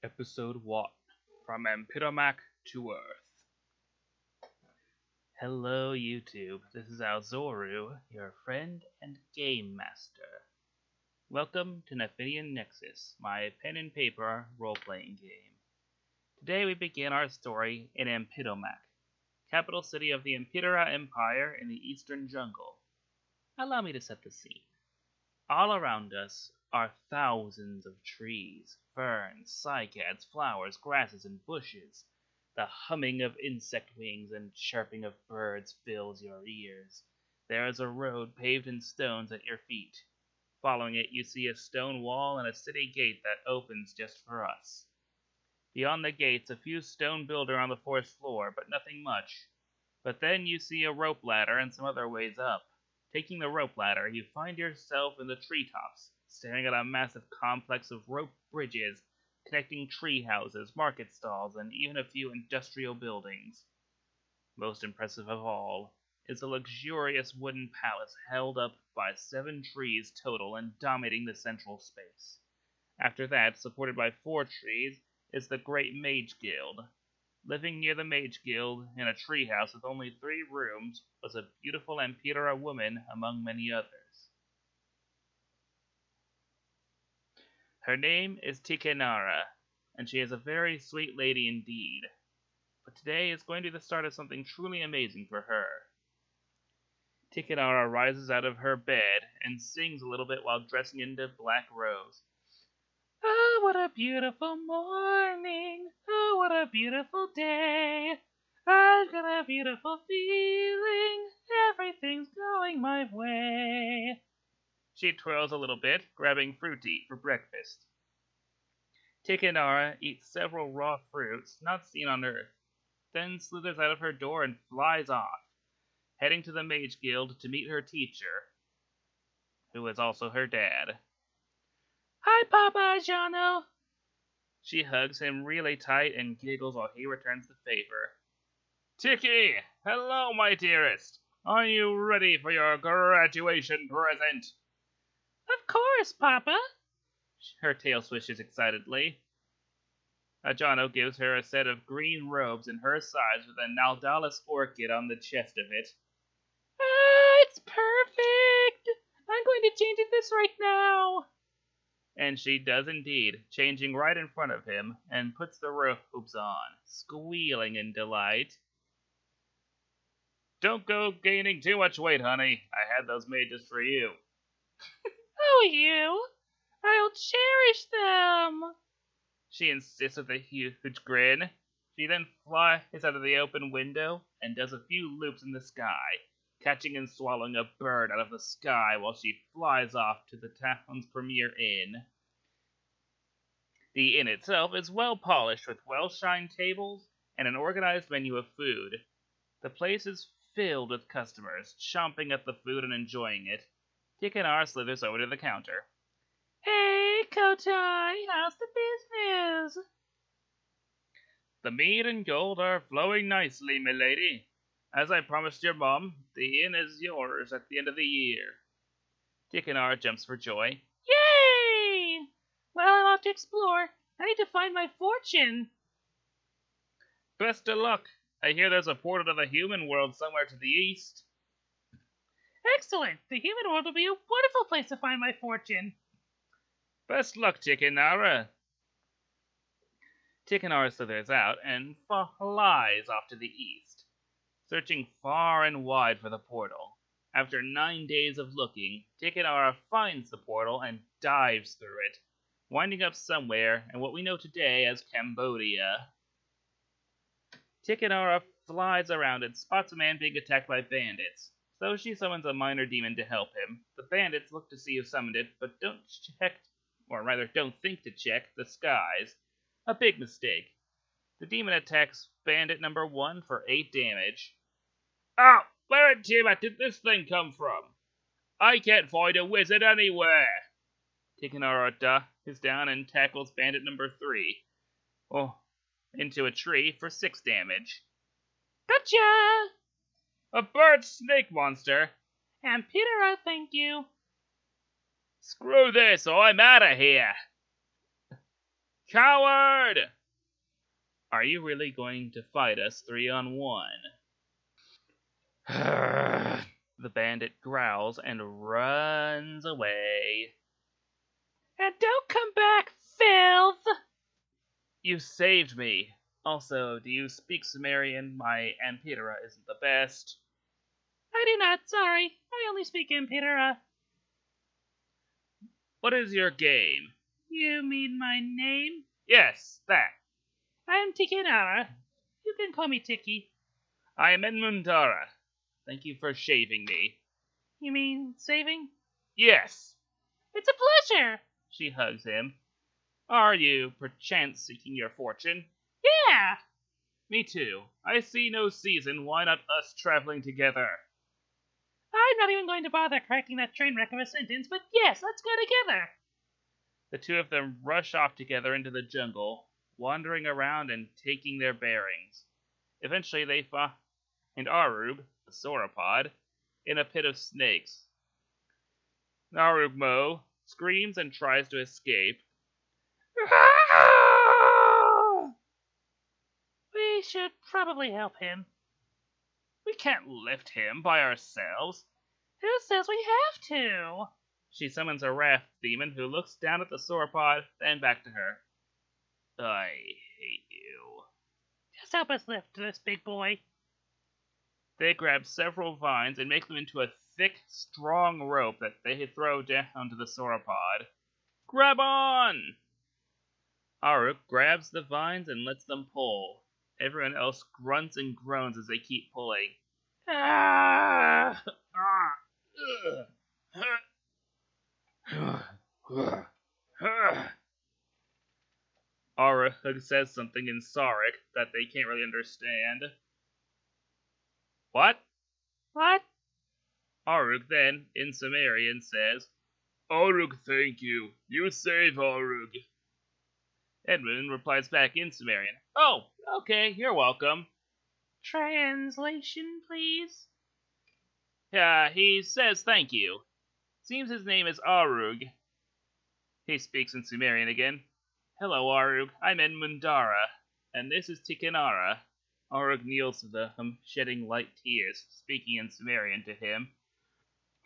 Episode 1 From Ampidomac to Earth. Hello, YouTube. This is Alzoru, your friend and game master. Welcome to Nafinian Nexus, my pen and paper role-playing game. Today we begin our story in Ampidomac, capital city of the Empidera Empire in the Eastern Jungle. Allow me to set the scene. All around us are thousands of trees, ferns, cycads, flowers, grasses, and bushes. The humming of insect wings and chirping of birds fills your ears. There is a road paved in stones at your feet. Following it, you see a stone wall and a city gate that opens just for us. Beyond the gates, a few stone buildings on the fourth floor, but nothing much. But then you see a rope ladder and some other ways up. Taking the rope ladder, you find yourself in the treetops, staring at a massive complex of rope bridges connecting tree houses, market stalls, and even a few industrial buildings. Most impressive of all is a luxurious wooden palace held up by 7 trees total and dominating the central space. After that, supported by 4 trees, is the Great Mage Guild. Living near the Mage Guild, in a treehouse with only 3 rooms, was a beautiful Empidera woman among many others. Her name is Tikenara, and she is a very sweet lady indeed. But today is going to be the start of something truly amazing for her. Tikenara rises out of her bed and sings a little bit while dressing into black robes. Oh, what a beautiful morning! Oh, what a beautiful day! I've got a beautiful feeling. Everything's going my way. She twirls a little bit, grabbing fruit to eat for breakfast. Tikenara eats several raw fruits not seen on Earth, then slithers out of her door and flies off, heading to the Mage Guild to meet her teacher, who is also her dad. Hi, Papa Ajano! She hugs him really tight and giggles while he returns the favor. Tiki! Hello, my dearest! Are you ready for your graduation present? Of course, Papa! Her tail swishes excitedly. Ajano gives her a set of green robes in her size with a Naldalis orchid on the chest of it. Ah, it's perfect! I'm going to change into this right now! And she does indeed, changing right in front of him, and puts the robes on, squealing in delight. Don't go gaining too much weight, honey. I had those made just for you. Oh, you! I'll cherish them! She insists with a huge grin. She then flies out of the open window and does a few loops in the sky, catching and swallowing a bird out of the sky while she flies off to the town's premier inn. The inn itself is well polished with well-shined tables and an organized menu of food. The place is filled with customers, chomping at the food and enjoying it. Tikenara slithers over to the counter. Hey, Kotai, how's the business? The mead and gold are flowing nicely, milady. As I promised your mom, the inn is yours at the end of the year. Tikenara jumps for joy. Yay! Well, I'm off to explore. I need to find my fortune. Best of luck. I hear there's a portal to the human world somewhere to the east. Excellent! The human world will be a wonderful place to find my fortune. Best luck, Tikenara. Tikenara slithers out and flies off to the east, searching far and wide for the portal. After 9 days of looking, Tikenara finds the portal and dives through it, winding up somewhere in what we know today as Cambodia. Tikenara flies around and spots a man being attacked by bandits. So she summons a minor demon to help him. The bandits look to see who summoned it, but don't think to check the skies. A big mistake. The demon attacks bandit number 1 for 8 damage. Oh, where in Tiamat did this thing come from? I can't find a wizard anywhere. Tikenara is down and tackles bandit number 3. Into a tree for 6 damage. Gotcha! A bird snake monster. Empidera, thank you. Screw this, or I'm out of here. Coward! Are you really going to fight us 3-on-1? The bandit growls and runs away. And don't come back, filth! You saved me. Also, do you speak Sumerian? My Amphitrya isn't the best. I do not, sorry. I only speak Amphitrya. What is your game? You mean my name? Yes, that. I am Tikinara. You can call me Tiki. I am Enmundara. Thank you for shaving me. You mean saving? Yes. It's a pleasure. She hugs him. Are you, perchance, seeking your fortune? Yeah. Me too. I see no season. Why not us traveling together? I'm not even going to bother correcting that train wreck of a sentence, but yes, let's go together. The two of them rush off together into the jungle, wandering around and taking their bearings. Eventually they find Arug, the sauropod, in a pit of snakes. Narugmo screams and tries to escape. We should probably help him. We can't lift him by ourselves. Who says we have to? She summons a raft demon who looks down at the sauropod, then back to her. I hate you. Just help us lift this big boy. They grab several vines and make them into a thick, strong rope that they throw down to the sauropod. Grab on! Aruk grabs the vines and lets them pull. Everyone else grunts and groans as they keep pulling. Ah! Aruk says something in Sauric that they can't really understand. What? What? Arug then, in Sumerian, says, Arug, thank you. You save Arug. Edmund replies back in Sumerian, Oh, okay, you're welcome. Translation, please? He says thank you. Seems his name is Arug. He speaks in Sumerian again. Hello, Arug. I'm Enmundara, and this is Tikinara. Arug kneels to them, shedding light tears, speaking in Sumerian to him.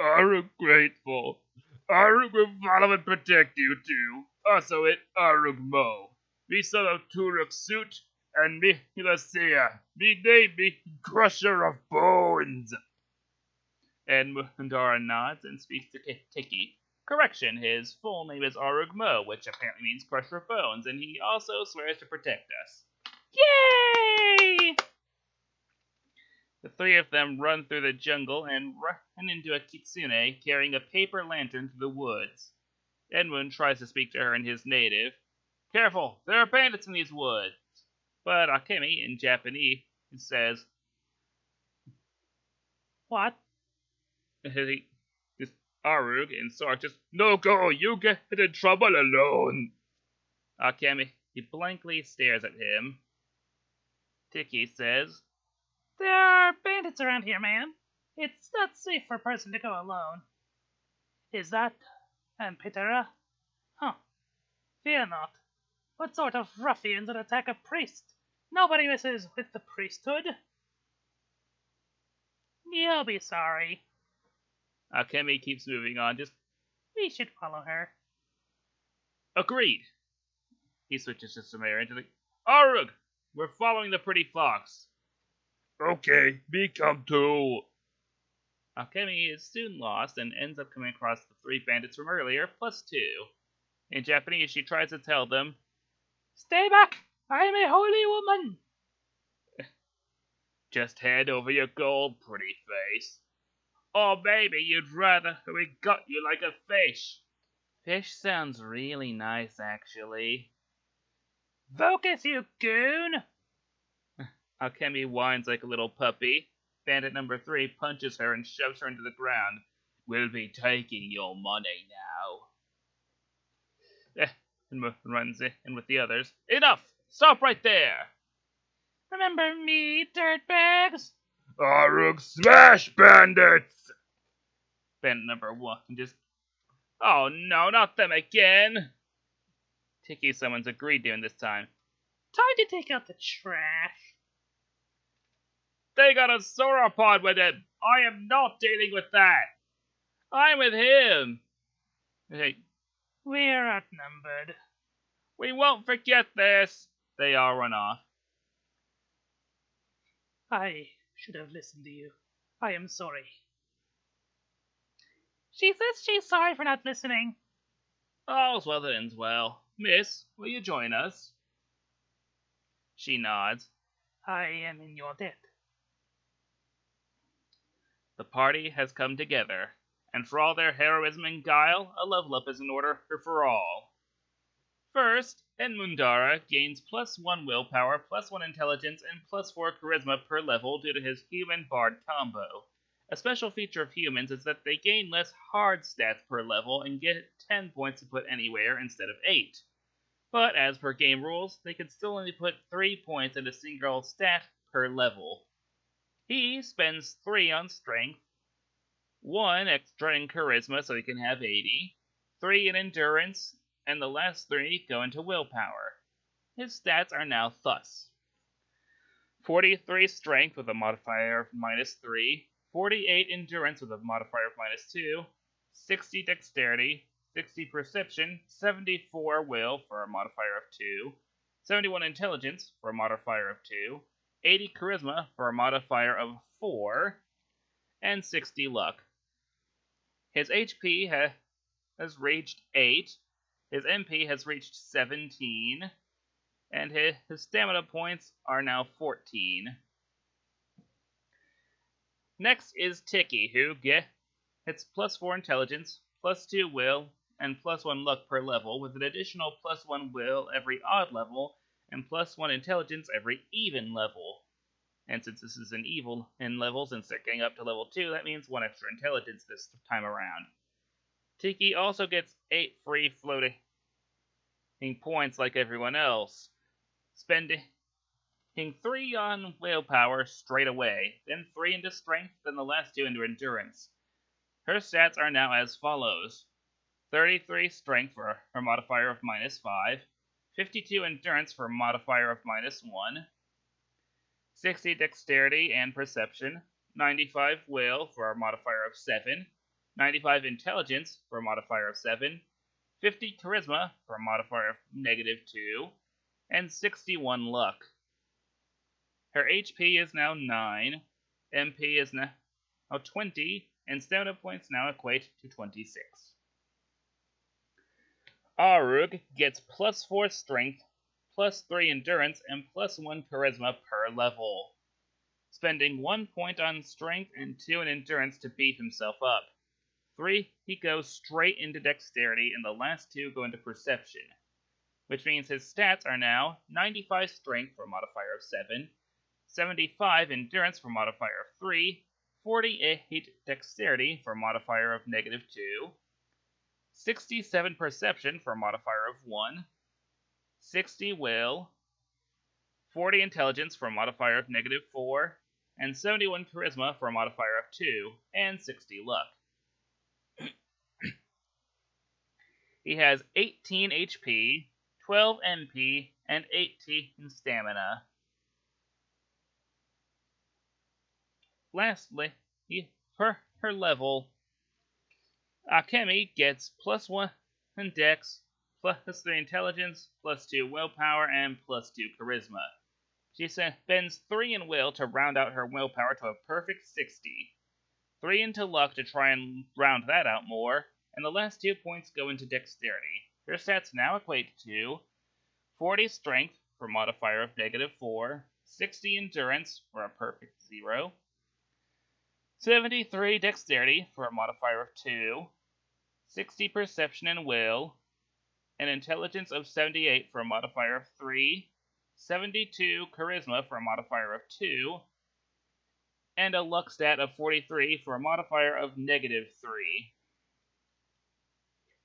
Arug grateful. Arug will follow and protect you too. Also it Arug Mo. Me son of Turuk Suit, and me Hilasia. Me name me Crusher of Bones. And Mundara nods and speaks to Tiki. Correction, his full name is Arug Mo, which apparently means Crusher of Bones, and he also swears to protect us. Yay! The three of them run through the jungle and run into a kitsune carrying a paper lantern through the woods. Edmund tries to speak to her in his native. Careful, there are bandits in these woods. But Akemi, in Japanese, says, What? Arug in Sark just, No go, you get in trouble alone. Akemi, he blankly stares at him. Tiki says, There are bandits around here, man. It's not safe for a person to go alone. Is that Amphitrya? Huh. Fear not. What sort of ruffians would attack a priest? Nobody messes with the priesthood. You'll be sorry. Akemi keeps moving on, we should follow her. Agreed. He switches to Sumerian to Arug! We're following the pretty fox. Okay, me come too. Akemi is soon lost and ends up coming across the three bandits from earlier, plus two. In Japanese, she tries to tell them, Stay back! I am a holy woman! Just hand over your gold, pretty face. Oh, baby, you'd rather we got you like a fish. Fish sounds really nice, actually. Focus, you goon! Akemi whines like a little puppy. Bandit number 3 punches her and shoves her into the ground. We'll be taking your money now. And runs in with the others. Enough! Stop right there! Remember me, dirtbags? Arug smash bandits! Bandit number 1 just... Oh no, not them again! Tiki summons agreed during this time. Time to take out the trash. They got a sauropod with him! I am not dealing with that! I'm with him! Hey, We're outnumbered. we won't forget this! They all run off. I should have listened to you. I am sorry. She says she's sorry for not listening. All's well that ends well. Miss, will you join us? She nods. I am in your debt. The party has come together, and for all their heroism and guile, a level up is in order for all. First, Enmundara gains +1 willpower, +1 intelligence, and +4 charisma per level due to his human bard combo. A special feature of humans is that they gain less hard stats per level and get 10 points to put anywhere instead of 8. But as per game rules, they can still only put 3 points in a single stat per level. He spends 3 on strength, 1 extra in charisma so he can have 80, 3 in endurance, and the last 3 go into willpower. His stats are now thus: 43 strength with a modifier of -3, 48 endurance with a modifier of -2, 60 dexterity, 60 perception, 74 will for a modifier of 2, 71 intelligence for a modifier of 2, 80 charisma for a modifier of 4, and 60 luck. His HP has reached 8, his MP has reached 17, and his stamina points are now 14. Next is Tiki, who gets +4 intelligence, +2 will, and +1 luck per level, with an additional +1 will every odd level, and +1 intelligence every even level. And since this is an evil in levels and getting up to level 2, that means 1 extra intelligence this time around. Tiki also gets 8 free floating points like everyone else, spending 3 on willpower straight away, then 3 into strength, then the last 2 into endurance. Her stats are now as follows: 33 strength for her modifier of -5, 52 endurance for a modifier of -1, 60 dexterity and perception, 95 will for a modifier of 7, 95 intelligence for a modifier of 7, 50 charisma for a modifier of -2, and 61 luck. Her HP is now 9, MP is now 20, and stamina points now equate to 26. Arug gets +4 strength, +3 endurance, and +1 charisma per level, spending 1 point on strength and 2 in endurance to beef himself up. 3, he goes straight into dexterity, and the last 2 go into perception, which means his stats are now 95 strength for a modifier of 7, 75 endurance for a modifier of 3, 48 dexterity for a modifier of -2, 67 perception for a modifier of 1, 60 will, 40 intelligence for a modifier of -4, and 71 charisma for a modifier of 2, and 60 luck. He has 18 HP, 12 MP, and 18 stamina. Lastly, for her level, Akemi gets +1 in dex, +3 intelligence, +2 willpower, and +2 charisma. She spends 3 in will to round out her willpower to a perfect 60, 3 into luck to try and round that out more, and the last 2 points go into dexterity. Her stats now equate to 40 strength for a modifier of -4, 60 endurance for a perfect 0, 73 dexterity for a modifier of 2, 60 perception and will, an intelligence of 78 for a modifier of 3, 72 charisma for a modifier of 2, and a luck stat of 43 for a modifier of -3.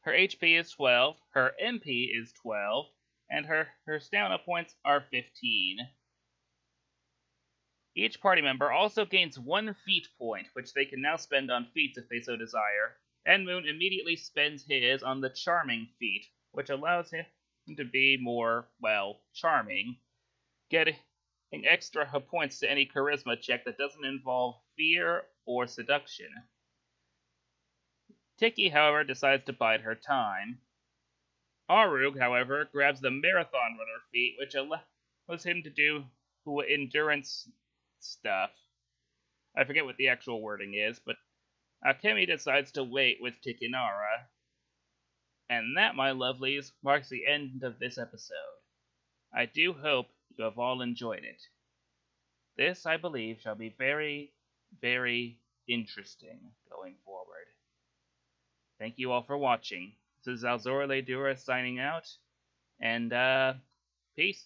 Her HP is 12, her MP is 12, and her stamina points are 15. Each party member also gains 1 feat point, which they can now spend on feats if they so desire. Enmoon immediately spends his on the Charming feat, which allows him to be more, well, charming, getting extra points to any charisma check that doesn't involve fear or seduction. Tiki, however, decides to bide her time. Arug, however, grabs the marathon runner feat, which allows him to do endurance stuff. I forget what the actual wording is, but Akemi decides to wait with Tikinara. And that, my lovelies, marks the end of this episode. I do hope you have all enjoyed it. This, I believe, shall be very, very interesting going forward. Thank you all for watching. This is Alzora Ledura signing out, and peace.